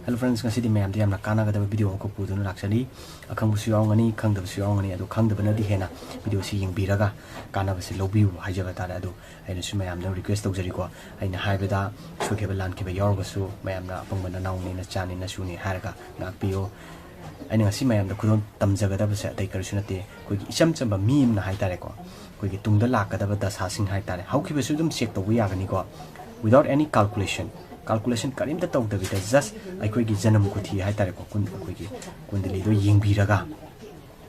Hello friends, ngasi di mymda yamna kana ga da video ko pudun laksani akhang busu yawngani khangda busu yawngani adu khangdabana di hena video si yingbiraga kana basi lobiu haijaba tara adu aina su mymda request tawjari ko aina haibda soikhiba lankhiba yaorbsu mymna apangbana nauni na chani na suni haraga ngkpiyu aina ngasi mymda khudon tamjaga da basa dai karsunate koi isam chamba mymna haitare ko koi tungda lakada ba dasha sing haitare haukiba su dum check tawu yagani ko without any calculation karim ta taw da bita just aikoi gi janam ko thi hai tare ko kun koi gi kundali do yingbiraga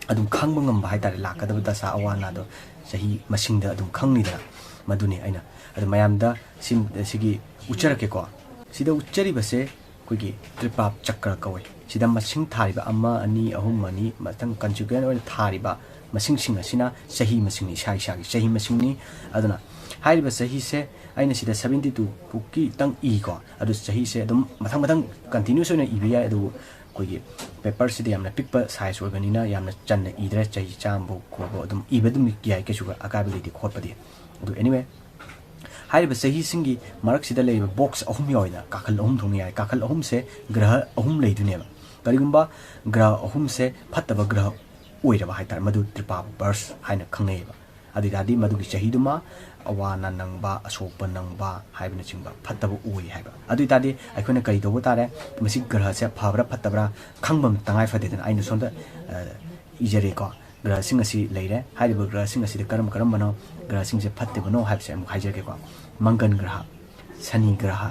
adum khangba ngam hai tare lakada ba dasha awana do sahi masingda adum khangni da maduni aina adu mayamda sim sigi ucharake ko sida uchari base koi gi tripap chakra kawai sida masing thariba amma ani ahum mani matang conjugate oil thariba masing sing asina sahi masingni sai sai sahi masingni aduna hairiba sahi se aina sida 72 puki tang e ko adu sahi se adum mathang continuous ona ibya adu kogi paper sida yamna pikpa size organina yamna channa idra chahi chambu ko adum ibadum kiyai ke suga akability khotpadi adu anyway hairiba sahi singi marak sida leiba box ahum yoina kakal ahum thungi ai kakal ahum se graha ahum leiduneba karigumba graha ahum se phattaba graha oiraba haitar madu tripa burst haina khangneba adidadi madu gi chahiduma awana nangba asokpa nangba haibna chingba phattaba oi haiba adidadi aikona kari dobo tare masi graha se phabra phattabra khangbam tangai fadedan aina sonda ijare ko graha sing asi leire haiba graha sing asi karam bano graha sing se phatte bano haibse am haijake ko mangan graha sani graha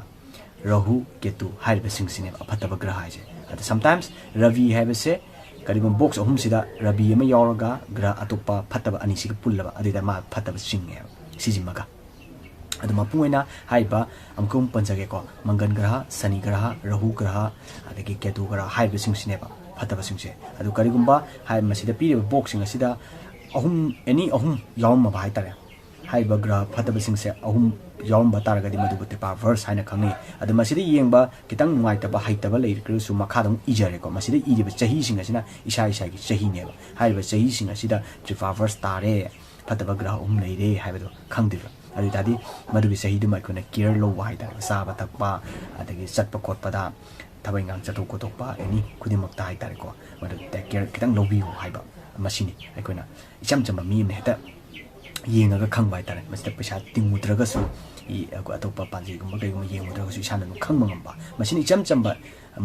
rahu ketu haiba sing sine phattaba graha haije sometimes ravi haiba se karibam box ahum sida rabi ama yauraga gra atopa phattaba ani sig pullaba adida ma phattaba singe sijimaga aduma puena haiba amkum panjage ko mangan graha sani graha rahu graha adagi ketu graha haiba singsineba phattaba singse adu karigumba hai masida pire boxing asida ahum any ahum yawm ma bai tare haiba graha phattaba singse ahum yawm ba taragadi madu tripa verse haina khangni adu masida yengba kitang nuaitaba haitaba leirkru su makhadam ijare ko masida iriba chahi sing asina isa gi chahi neba haiba chahi sing asida tripa verse tare phattaba graha leire haibado khangdiba adu tadi madu gi chahi dum aikona care lo wa haida saba takpa adagi chatpa khotpada thabai ngang chato kotokpa any khudimak ta haitare ko madu take care kitang lobi ho haiba masini aikona icham chamba mi ne heta yengaga khangba haitare masida paisa tingudraga su I atopa panji gumba kayum yengudraga su isana nu khangba ngamba masini icham chamba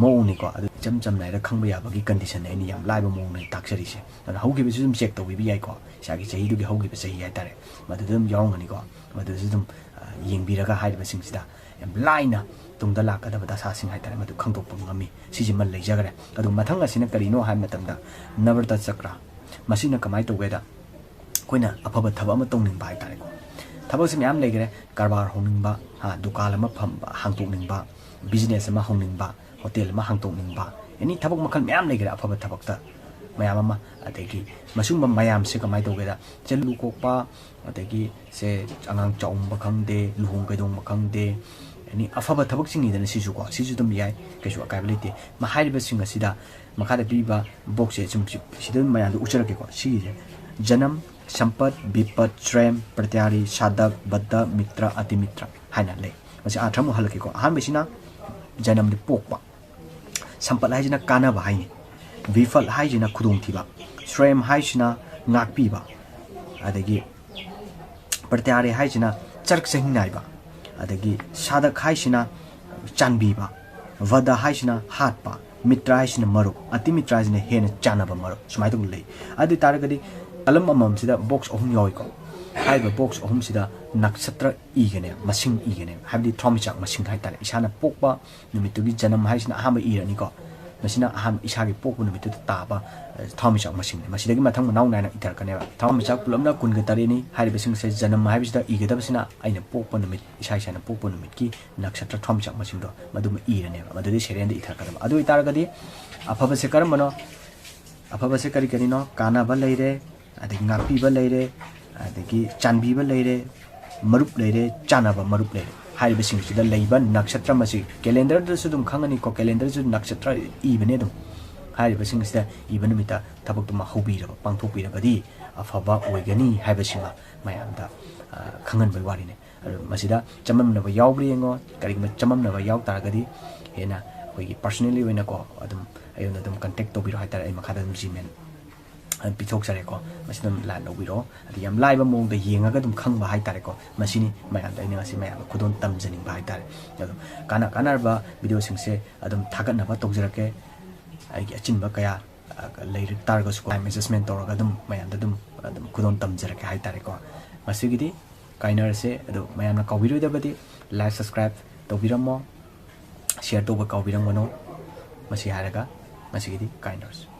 mawni ko adu cham cham naira khangba yabagi condition ani yam laiba mawni taksari se ana haugi bi sum check to bi ai ko sagi chahi du gi haugi bi sahi haitare madu dum yawngani ko madu dum yengbiraga haiba singsida yam laina tungda lakada bada sa sing haitare madu khangdokpa ngami siji man leijagare adu mathang asina karino hai matamda navarta chakra masina kamai to weda koina afaba thaba ama tongning bai tare ko thaba sim yam legre karbar honingba ha dukal ama phamba hangtokningba business ama honingba hotel ama hangtokningba any thabak makhal myam legre afaba thabakta mayam ama adegi masumba mayam se kamai to weda chelu kokpa adegi se angang chaumba khangde luhung kaidong khangde ani afaba thabak singi dana sisu ko sisu dum yai kesu akability ma haiba singa sida makhada biba box e chum sidan mayam du ucharake ko si janam sampat bipat trem pratyari sadak badda mitra atimitra haina le masi athram halaki ko han besina janam de pokpa sampat haijina kana ba haini bifal haijina khudong thiba trem haijina ngkpiba adagi pratyari haijina chark sehingnai ba adagi sadak haijina chanbiba vada haijina hatpa mitra haijina marup atimitra haijina hena chanaba marup sumai to le adi taragadi alam amam sida box ahum yoi ko haiba box ahum sida nakshatra igene masing igene habdi thomichak masing haitare isana pokpa numitugi janam haisina ahama irani ko masina aham isagi pokpu numitu taba thomichak masing masidagi mathang naw naina itar kaneba thomichak pulamna kunga tareni haiba sing se janam haibisida igeda basina aina pokpa numit isa isana pokpa numit ki nakshatra thomichak masing do madum irani madudi serende itar kaneba adu itaragadi afaba se karamano afaba se kari kari no kana ba leire adagi ngkpiba leire adagi chanbiba leire marup leire chanaba marup leire haiba singsida leiba nakshatra masi calendar da sudum khangani ko calendar su nakshatra ibane dum haiba singsida ibane mita thabak tuma hobira pangthokpira badi afaba oigani haiba singa mayamda khangan bai wari ne masida chamam na ba yawbri ngo kari ma chamam na ba yaw taragadi hena ꯑꯩꯈꯣꯏꯒꯤ personally ꯑꯣꯏꯅꯀꯣ ꯑꯗꯨꯝ ꯑꯩꯉꯣꯟꯗ ꯑꯗꯨꯝ contact ꯇꯧꯕꯤꯔꯣ ꯍꯥꯏꯇꯥꯔꯦ ꯑꯩ ꯃꯈꯥꯗ ꯑꯗꯨꯝ ꯖꯤꯃꯦꯜ ꯄꯤꯊꯣꯛꯆꯔꯦꯀꯣ ꯃꯁꯤꯗ ꯂꯥꯏꯟ ꯂꯧꯕꯤꯔꯣ ꯑꯗꯨ ꯌꯥꯝ ꯂꯥꯏꯕ ꯃꯑꯣꯡꯗ ꯌꯦꯡꯉꯒ ꯑꯗꯨꯝ ꯈꯪꯕ ꯍꯥꯏꯇꯥꯔꯦꯀꯣ ꯃꯁꯤꯅꯤ ꯃꯌꯥꯝꯗ ꯑꯩꯅ ꯉꯁꯤ ꯃꯌꯥꯝꯗ ꯈꯨꯗꯣꯜ ꯇꯝꯖꯅꯤꯡꯕ ꯍꯥꯏꯇꯥꯔꯦ ꯑꯗꯣ ꯀꯥꯟꯅꯔꯕ ꯚꯤꯗꯤꯑꯣꯁꯤꯡꯁꯦ ꯑꯗꯨꯝ ꯊꯥꯒꯠꯅꯕ ꯇꯧꯖꯔꯛꯀꯦ ꯑꯩꯒꯤ ꯑꯆꯤꯟꯕ ꯀꯌꯥ ꯂꯩꯔꯛ ꯇꯥꯔꯒꯁꯨ ꯇꯥꯏꯝ ꯑꯦꯗꯖꯁꯃꯦꯟ ꯇꯧꯔꯒ ꯑꯗꯨꯝ ꯃꯌꯥꯝꯗ ꯑꯗꯨꯝ ꯈꯨꯗꯣꯜ ꯇꯝꯖꯔꯛꯀꯦ ꯍꯥꯏꯇꯥꯔꯦꯀꯣ ꯃꯁꯤꯒꯤꯗꯤ ꯀꯥꯏꯅꯔꯁꯦ ꯑꯗꯣ ꯃꯌꯥꯝꯅ ꯀꯥꯎꯕꯤꯔꯣꯏꯗꯕꯗꯤ ꯂꯥꯏꯛ ꯁꯕꯁꯀ꯭ꯔꯥꯏꯕ ꯇꯧꯕꯤꯔꯝꯃꯣ ꯁꯤꯌꯔ ꯇꯧꯕ ꯀꯥꯎꯕꯤꯔꯝꯒꯅꯣ ꯃꯁꯤ ꯍꯥꯏꯔꯒ ꯃꯁꯤꯒꯤꯗꯤ ꯀꯥꯏꯅꯔꯁꯦ